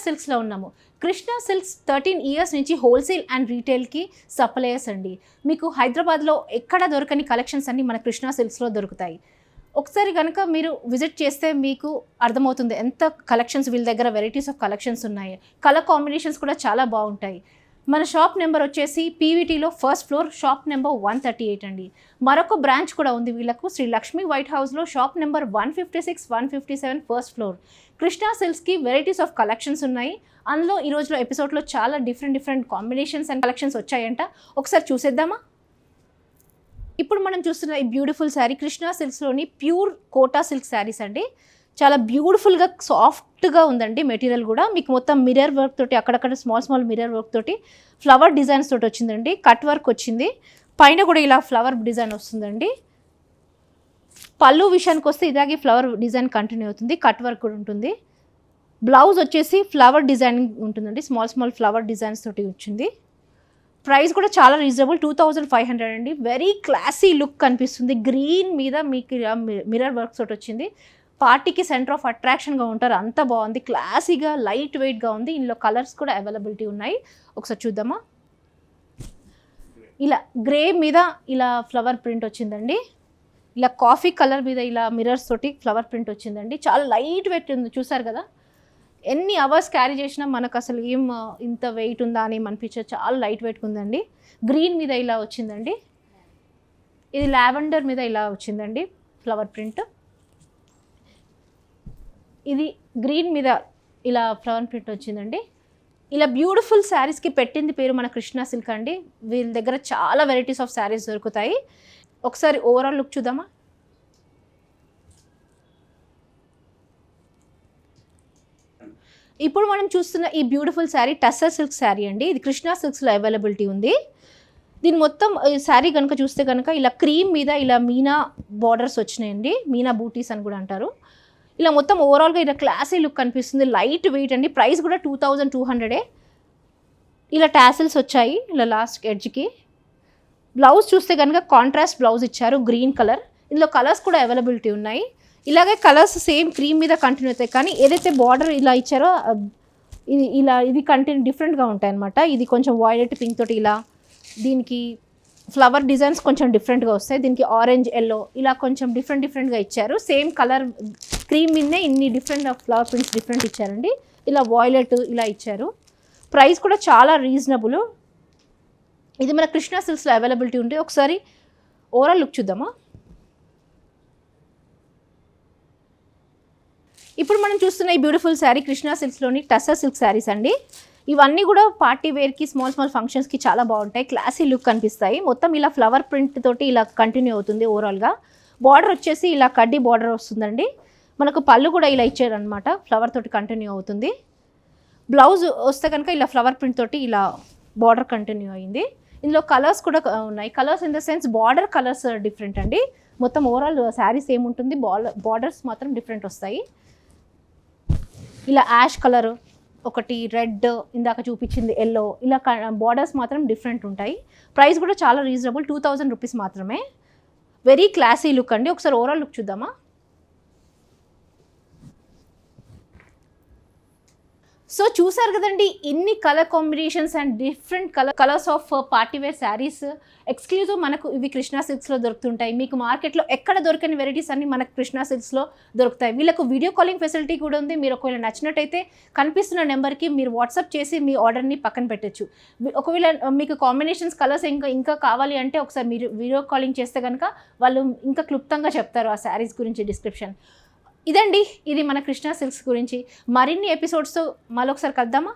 సిల్క్స్లో ఉన్నాము. Krishna silks 13 years నుంచి wholesale and రీటైల్కి suppliers అండి. మీకు హైదరాబాద్లో ఎక్కడ దొరకని కలెక్షన్స్ అన్నీ మన కృష్ణా సిల్క్స్లో దొరుకుతాయి. ఒకసారి కనుక మీరు విజిట్ చేస్తే మీకు అర్థమవుతుంది ఎంత కలెక్షన్స్ వీళ్ళ దగ్గర వెరైటీస్ ఆఫ్ కలెక్షన్స్ ఉన్నాయి. కలర్ కాంబినేషన్స్ కూడా చాలా బాగుంటాయి. మన షాప్ నెంబర్ వచ్చేసి పీవీటీలో ఫస్ట్ ఫ్లోర్, షాప్ నెంబర్ 138 అండి. మరొక బ్రాంచ్ కూడా ఉంది వీళ్ళకు, శ్రీ లక్ష్మీ వైట్ హౌస్లో shop number 156, 157 first floor. Krishna సిల్క్స్కి వెరైటీస్ ఆఫ్ కలెక్షన్స్ ఉన్నాయి. అందులో ఈ రోజులో ఎపిసోడ్లో చాలా డిఫరెంట్ కాంబినేషన్స్ అండ్ కలెక్షన్స్ వచ్చాయంట. ఒకసారి చూసేద్దామా? ఇప్పుడు మనం చూస్తున్న ఈ బ్యూటిఫుల్ శారీ కృష్ణా సిల్క్స్లోని ప్యూర్ కోటా సిల్క్ శారీస్ అండి. చాలా బ్యూటిఫుల్గా సాఫ్ట్గా ఉందండి మెటీరియల్ కూడా. మీకు మొత్తం మిర్రర్ వర్క్ తోటి, అక్కడక్కడ స్మాల్ మిర్రర్ వర్క్ తోటి ఫ్లవర్ డిజైన్స్ తోటి వచ్చిందండి. కట్ వర్క్ వచ్చింది, పైన కూడా ఇలా ఫ్లవర్ డిజైన్ వస్తుందండి. పళ్ళు విషయానికి వస్తే ఇలాగే ఫ్లవర్ డిజైన్ కంటిన్యూ అవుతుంది, కట్ వర్క్ కూడా ఉంటుంది. బ్లౌజ్ వచ్చేసి ఫ్లవర్ డిజైన్ ఉంటుందండి, స్మాల్ ఫ్లవర్ డిజైన్స్ తోటి వచ్చింది. ప్రైస్ కూడా చాలా రీజనబుల్, 2500 అండి. వెరీ క్లాసీ లుక్ కనిపిస్తుంది. గ్రీన్ మీద మీకు మిర్రర్ వర్క్స్ తోటి వచ్చింది. పార్టీకి సెంటర్ ఆఫ్ అట్రాక్షన్గా ఉంటారు, అంత బాగుంది. క్లాసీగా లైట్ వెయిట్గా ఉంది. ఇందులో కలర్స్ కూడా అవైలబిలిటీ ఉన్నాయి. ఒకసారి చూద్దామా? ఇలా గ్రే మీద ఇలా ఫ్లవర్ ప్రింట్ వచ్చిందండి. ఇలా కాఫీ కలర్ మీద ఇలా మిర్రర్స్ తోటి ఫ్లవర్ ప్రింట్ వచ్చిందండి. చాలా లైట్ వెయిట్ ఉంది, చూసారు కదా. ఎన్ని అవర్స్ క్యారీ చేసినా మనకు అసలు ఏం ఇంత వెయిట్ ఉందా అని అనిపించే, చాలా లైట్ వెయిట్గా ఉందండి. గ్రీన్ మీద ఇలా వచ్చిందండి. ఇది లావెండర్ మీద ఇలా వచ్చిందండి ఫ్లవర్ ప్రింట్. ఇది గ్రీన్ మీద ఇలా ఫ్లవర్ ప్రింట్ వచ్చిందండి. ఇలా బ్యూటిఫుల్ శారీస్కి పెట్టింది పేరు మన కృష్ణా సిల్క్ అండి. వీళ్ళ దగ్గర చాలా వెరైటీస్ ఆఫ్ శారీస్ దొరుకుతాయి. ఒకసారి ఓవరాల్ లుక్ చూద్దామా? ఇప్పుడు మనం చూస్తున్న ఈ బ్యూటిఫుల్ శారీ టస్సర్ సిల్క్ శారీ అండి. ఇది కృష్ణా సిల్క్స్లో అవైలబిలిటీ ఉంది. దీని మొత్తం శారీ కనుక చూస్తే కనుక ఇలా క్రీమ్ మీద ఇలా మీనా బార్డర్స్ వచ్చినాయండి. మీనా బూటీస్ అని కూడా అంటారు. ఇలా మొత్తం ఓవరాల్గా ఇలా క్లాసీ లుక్ కనిపిస్తుంది. లైట్ వెయిట్ అండి. ప్రైస్ కూడా 2200. ఇలా టాసిల్స్ వచ్చాయి ఇలా లాస్ట్ ఎడ్జ్కి. బ్లౌజ్ చూస్తే కనుక కాంట్రాస్ట్ బ్లౌజ్ ఇచ్చారు, గ్రీన్ కలర్. ఇందులో కలర్స్ కూడా అవైలబిలిటీ ఉన్నాయి. ఇలాగే కలర్స్ సేమ్ క్రీమ్ మీద కంటిన్యూ అవుతాయి, కానీ ఏదైతే బార్డర్ ఇలా ఇచ్చారో ఇది కంటిన్యూ డిఫరెంట్గా ఉంటాయి అన్నమాట. ఇది కొంచెం వైలెట్ పింక్ తోటి ఇలా, దీనికి ఫ్లవర్ డిజైన్స్ కొంచెం డిఫరెంట్గా వస్తాయి. దీనికి ఆరెంజ్, ఎల్లో ఇలా కొంచెం డిఫరెంట్గా ఇచ్చారు. సేమ్ కలర్ క్రీమ్ మీదనే ఇన్ని డిఫరెంట్ ఫ్లవర్ ప్రింట్స్ డిఫరెంట్ ఇచ్చారండి. ఇలా వాయిలెట్ ఇలా ఇచ్చారు. ప్రైస్ కూడా చాలా రీజనబుల్. ఇది మన కృష్ణా సిల్క్స్లో అవైలబిలిటీ ఉంటుంది. ఒకసారి ఓవరాల్ లుక్ చూద్దామా? ఇప్పుడు మనం చూస్తున్న ఈ బ్యూటిఫుల్ శారీ కృష్ణా సిల్క్స్లోని టస్సర్ సిల్క్ శారీస్ అండి. ఇవన్నీ కూడా పార్టీ వేర్కి, స్మాల్ ఫంక్షన్స్కి చాలా బాగుంటాయి. క్లాసీ లుక్ కనిపిస్తాయి. మొత్తం ఇలా ఫ్లవర్ ప్రింట్ తోటి ఇలా కంటిన్యూ అవుతుంది. ఓవరాల్గా బార్డర్ వచ్చేసి ఇలా కడ్డీ బార్డర్ వస్తుందండి. మనకు పళ్ళు కూడా ఇలా ఇచ్చారనమాట, ఫ్లవర్ తోటి కంటిన్యూ అవుతుంది. బ్లౌజ్ వస్తే కనుక ఇలా ఫ్లవర్ ప్రింట్ తోటి ఇలా బార్డర్ కంటిన్యూ అయింది. ఇందులో కలర్స్ కూడా ఉన్నాయి. Colours in the sense border colours different అండి. మొత్తం ఓవరాల్ శారీస్ ఏముంటుంది, బార్డర్స్ మాత్రం డిఫరెంట్ వస్తాయి. ఇలా యాష్ కలర్ ఒకటి, రెడ్ ఇందాక చూపించింది ఎల్లో, ఇలా బార్డర్స్ మాత్రం డిఫరెంట్ ఉంటాయి. ప్రైస్ కూడా చాలా రీజనబుల్, 2000 రూపీస్ మాత్రమే. వెరీ క్లాసీ లుక్ అండి. ఒకసారి ఓవరాల్ లుక్ చూద్దామా? సో చూసారు కదండి, ఇన్ని colour combinations and different colours of party wear sarees exclusive మనకు ఇవి కృష్ణా సిల్క్స్లో దొరుకుతుంటాయి. మీకు మార్కెట్లో ఎక్కడ దొరకని వెరైటీస్ అన్ని మనకు కృష్ణా సిల్క్స్లో దొరుకుతాయి. వీళ్ళకు వీడియో కాలింగ్ ఫెసిలిటీ కూడా ఉంది. మీరు ఒకవేళ నచ్చినట్టయితే కనిపిస్తున్న నెంబర్కి మీరు వాట్సాప్ చేసి మీ ఆర్డర్ని పక్కన పెట్టచ్చు. ఒకవేళ మీకు కాంబినేషన్స్ కలర్స్ ఇంకా కావాలి అంటే ఒకసారి మీరు వీడియో కాలింగ్ చేస్తే కనుక వాళ్ళు ఇంకా క్లుప్తంగా చెప్తారు ఆ శారీస్ గురించి డిస్క్రిప్షన్. ఇదండి, ఇది మన కృష్ణా సిల్క్స్ గురించి. మరిన్ని ఎపిసోడ్స్తో మళ్ళొకసారి కలుద్దామా?